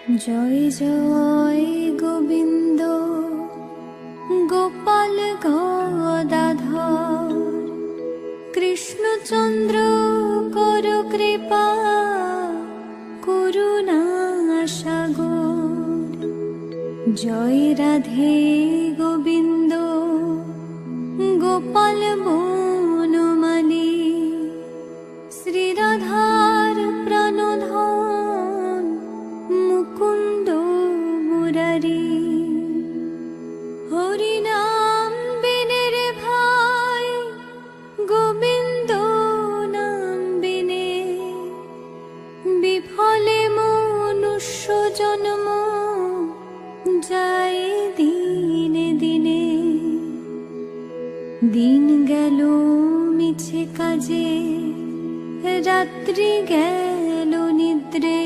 জয় জয় গোবিন্দ গোপাল গদাধর, কৃষ্ণচন্দ্র কর কৃপা করুণা সাগর। জয় রাধে গোবিন্দ গোপাল বনমালী, শ্রীরাধার প্রাণধন মুকুন্দ মুরারি। হরিনাম বিনে রে ভাই গোবিন্দ নাম বিনে, বিফলে মনুষ্য জন্ম যায় দিনে দিনে। দিন গেল মিছে কাজে, রাত্রি গেল নিদ্রে,